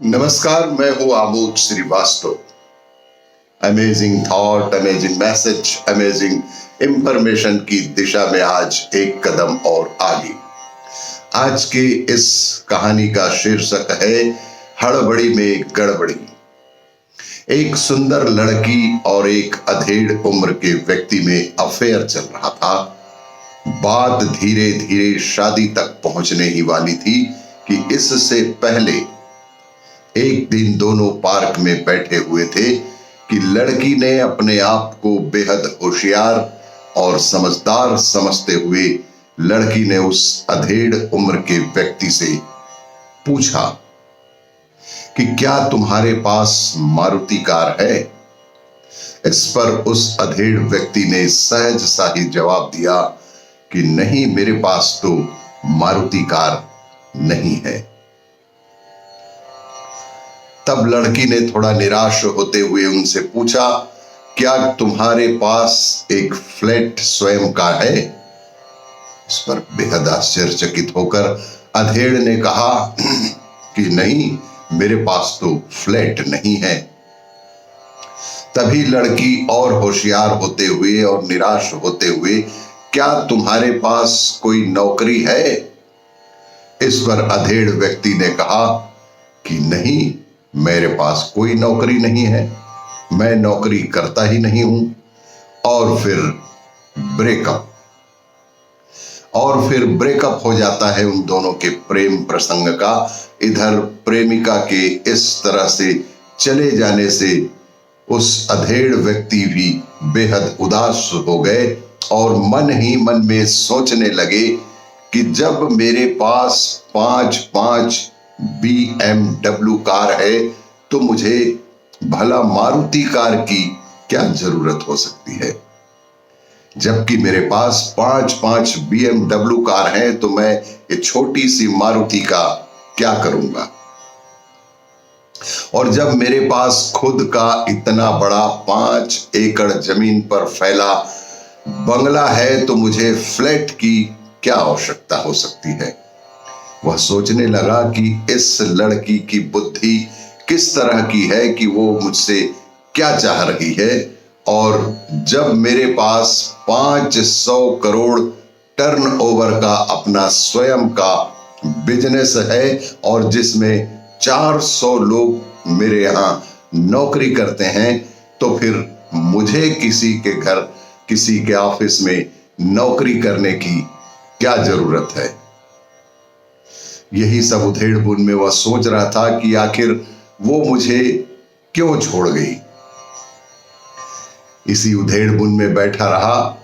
नमस्कार, मैं हूं Amod Srivastava. Amazing thought, amazing message, amazing information की दिशा में आज एक कदम और आगे। आज के इस कहानी का शीर्षक है हड़बड़ी में गड़बड़ी। एक सुंदर लड़की और एक अधेड़ उम्र के व्यक्ति में अफेयर चल रहा था। बात धीरे धीरे शादी तक पहुंचने ही वाली थी कि इससे पहले एक दिन दोनों पार्क में बैठे हुए थे कि लड़की ने अपने आप को बेहद होशियार और समझदार समझते हुए लड़की ने उस अधेड़ उम्र के व्यक्ति से पूछा कि क्या तुम्हारे पास मारुति कार है। इस पर उस अधेड़ व्यक्ति ने सहज सा ही जवाब दिया कि नहीं, मेरे पास तो मारुति कार नहीं है। तब लड़की ने थोड़ा निराश होते हुए उनसे पूछा, क्या तुम्हारे पास एक फ्लैट स्वयं का है। इस पर बेहद आश्चर्यचकित होकर अधेड़ ने कहा कि नहीं, मेरे पास तो फ्लैट नहीं है। तभी लड़की और होशियार होते हुए और निराश होते हुए, क्या तुम्हारे पास कोई नौकरी है। इस पर अधेड़ व्यक्ति ने कहा कि नहीं, मेरे पास कोई नौकरी नहीं है, मैं नौकरी करता ही नहीं हूं। और फिर ब्रेकअप हो जाता है उन दोनों के प्रेम प्रसंग का। इधर प्रेमिका के इस तरह से चले जाने से उस अधेड़ व्यक्ति भी बेहद उदास हो गए और मन ही मन में सोचने लगे कि जब मेरे पास 5 BMW कार है तो मुझे भला मारुति कार की क्या जरूरत हो सकती है। जबकि मेरे पास 5 BMW कार है तो मैं ये छोटी सी मारुति का क्या करूंगा। और जब मेरे पास खुद का इतना बड़ा 5 एकड़ जमीन पर फैला बंगला है तो मुझे फ्लैट की क्या आवश्यकता हो सकती है। वह सोचने लगा कि इस लड़की की बुद्धि किस तरह की है कि वो मुझसे क्या चाह रही है। और जब मेरे पास 500 करोड़ टर्नओवर का अपना स्वयं का बिजनेस है और जिसमें 400 लोग मेरे यहां नौकरी करते हैं, तो फिर मुझे किसी के घर, किसी के ऑफिस में नौकरी करने की क्या जरूरत है। यही सब उधेड़-बुन में वह सोच रहा था कि आखिर वो मुझे क्यों छोड़ गई। इसी उधेड़-बुन में बैठा रहा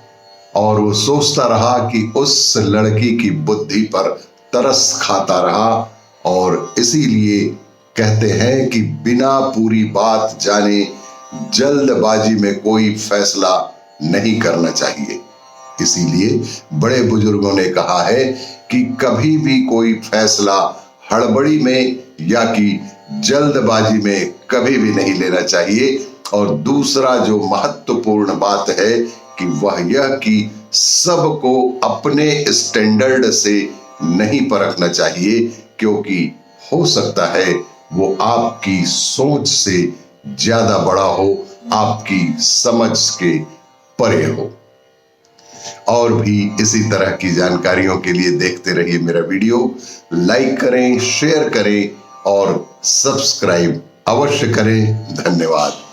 और वो सोचता रहा कि उस लड़की की बुद्धि पर तरस खाता रहा। और इसीलिए कहते हैं कि बिना पूरी बात जाने जल्दबाजी में कोई फैसला नहीं करना चाहिए। इसीलिए बड़े बुजुर्गों ने कहा है कि कभी भी कोई फैसला हड़बड़ी में या कि जल्दबाजी में कभी भी नहीं लेना चाहिए। और दूसरा जो महत्वपूर्ण बात है कि वह यह कि सबको अपने स्टैंडर्ड से नहीं परखना चाहिए, क्योंकि हो सकता है वो आपकी सोच से ज्यादा बड़ा हो, आपकी समझ के परे हो। और भी इसी तरह की जानकारियों के लिए देखते रहिए मेरा वीडियो। लाइक करें, शेयर करें और सब्सक्राइब अवश्य करें। धन्यवाद।